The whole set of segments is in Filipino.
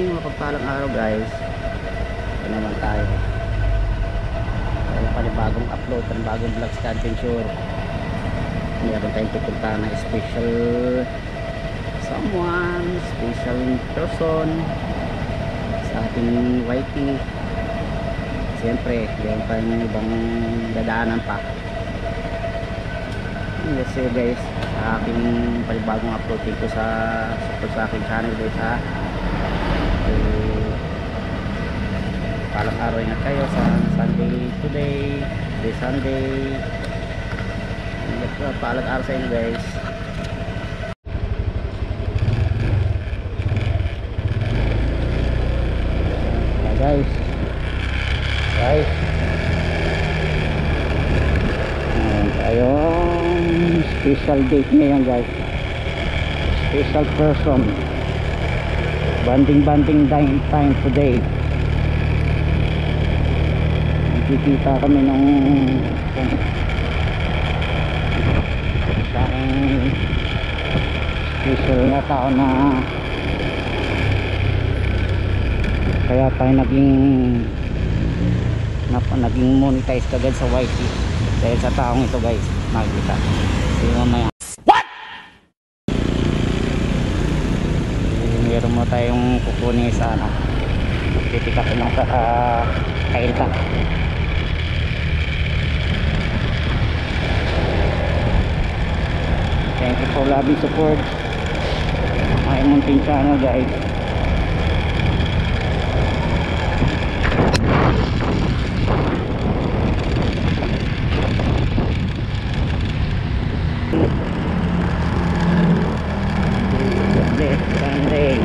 morning, mapagpalang araw guys. Ito naman tayo. Mayroon pa rin bagong upload, bagong vlog sa adventure. Meron tayong pupunta na special someone, special person sa ating YT. Siyempre, meron tayong ibang dadaanan pa. Yes sir guys, sa aking panibagong upload dito sa support sa aking channel guys ha. Palang araw na kayo sa Sunday today, Sunday. Palang araw sa inyo guys. Guys, ayun, special date ngayon guys, special person, banding time today. Nakikita kami nung sa aking special na tao na kaya tayo naging monetize kagad sa YT dahil sa taong ito guys. Makikita so mamaya what? Meron mo tayong kukunin sa ano, titika ko lang sa kailta. Thank you for loving support my munting channel guys. Sunday.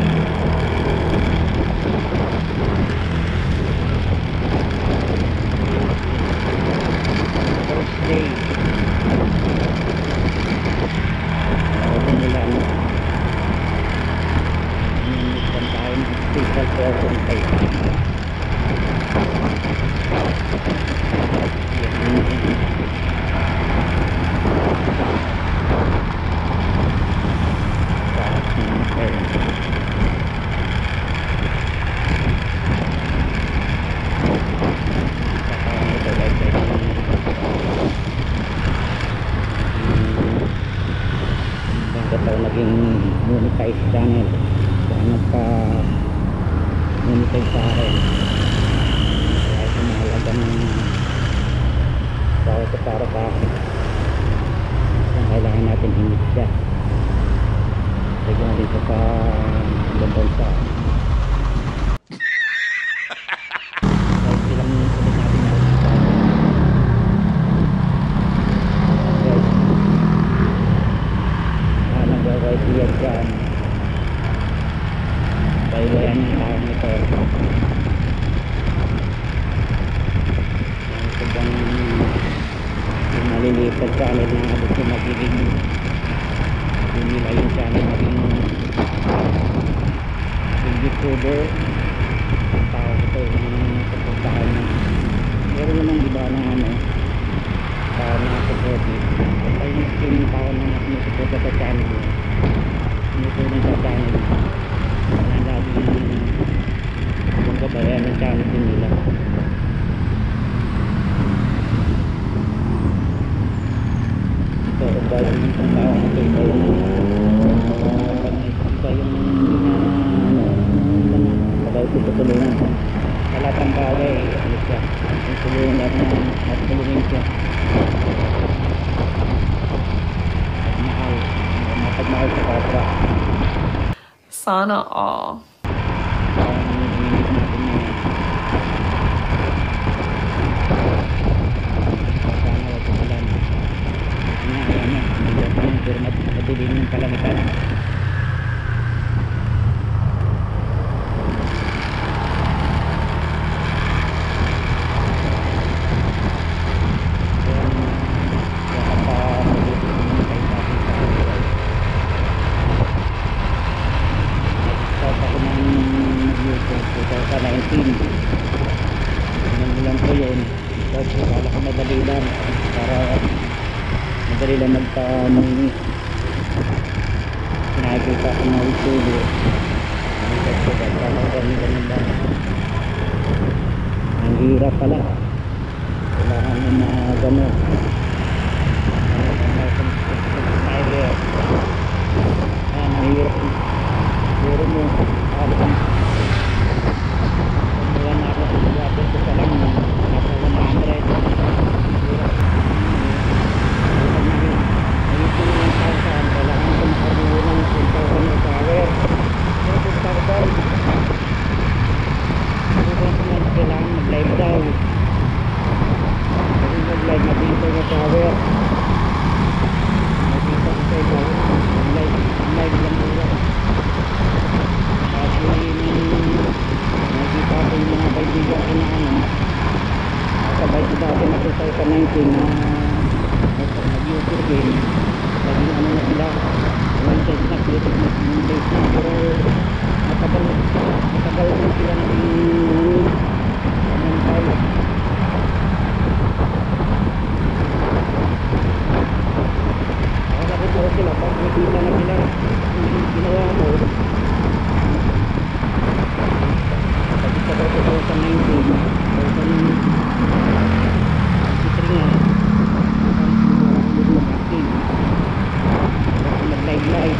Thursday. Special person kayo. Naging monetize channel kaya nagka-monetize sa akin kaya ito mahalaga ng para sa akin kung kailangan natin hingit siya kaya dito sa ibang bansa kahit ilang ulit natin nakikita nag-white yan dyan baylayan ng taong ito ito bang yung malilipad channel na gusto magiging nila yung channel maging YouTuber ang tao ito yung suportahan na meron namang iba na tao na supportive ay yung tao na nasusuporta sa channel sinusunan sa channel na laging yung gabayan ng channel din nila. Ito ba yung isang tao ito iba yung bagay ito tutulungan sa lahat ng bagay tutulungan natin at tulungin siya mahal sa kapwa. Sana all. Madilim ng kalamitan. Lang ko yun kasi kala ko madali lang para madali lang magpa-muni nakikita ko na YouTube nakikita ko ganun ba? Ang hirap pala. Kailangan mo na gano'n. Ang hirap. Puro mo. Wala na ako. Water ko pa lang. Nasa 100. Kailangan ko makaruo ng 10,000 power. Kailangan mag-live daw. Kasi mag-live na dito na power. Mag-dito ko sa'yo. Mag-live lang mula. Kasi nakita ko yung mga kaibigan ko na ano. Sabay ko dati na 2019 na nag-YouTube game. Laging ano na sila. One time na creative na yung base na. Pero matagal na sila naging tayo. Ako nakita ko sila pag nakita na sila yung ginawa ko. Pag isa ko ito sa 19 2003 nga mag-live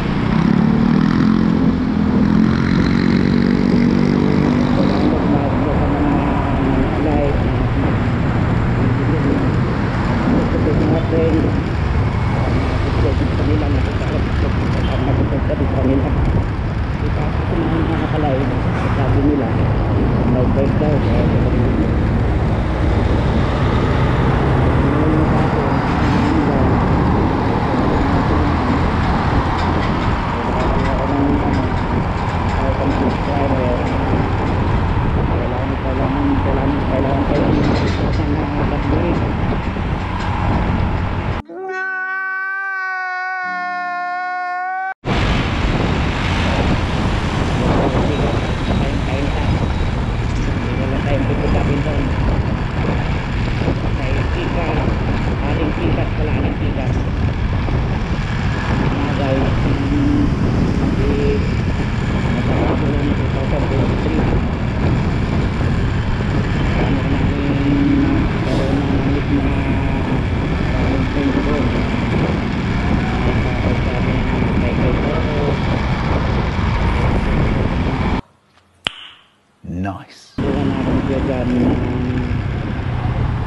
Nice. Bukan natin siya dyan ng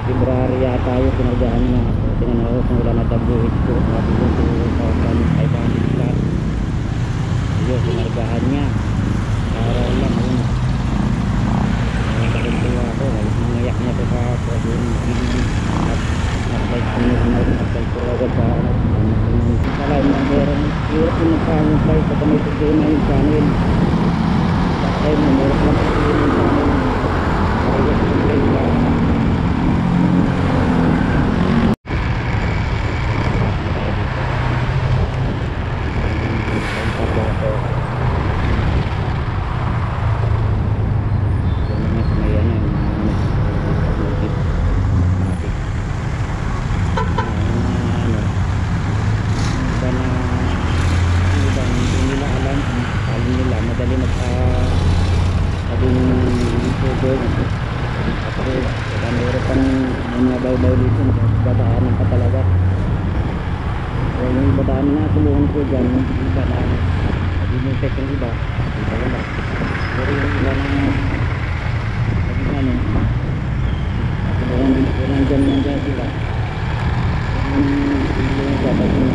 February yata yung pinagdaan na ako. Tingnan ako kung wala na WH ko. Sabi ko 2,500 plus. Yun, pinagdaan niya. Araw lang yun. Nagkakintuwa ako. Nangayak niya ko sa ako. Yung gilid. At nag-bike ko na nag-bike ko agad sa ano. Pala yung meron. Hirap yung nagpangupay sa kamay problema yung channel. Ay, meron lang sa channel. Ayos yung play lang. Dadaanan pa talaga. So yung dadaanan na tulungan ko dyan, yung iba na dinuntek yung iba, iba wala. Pero yung iba na naging ano, tulungan din dyan sila. Yung dapat yung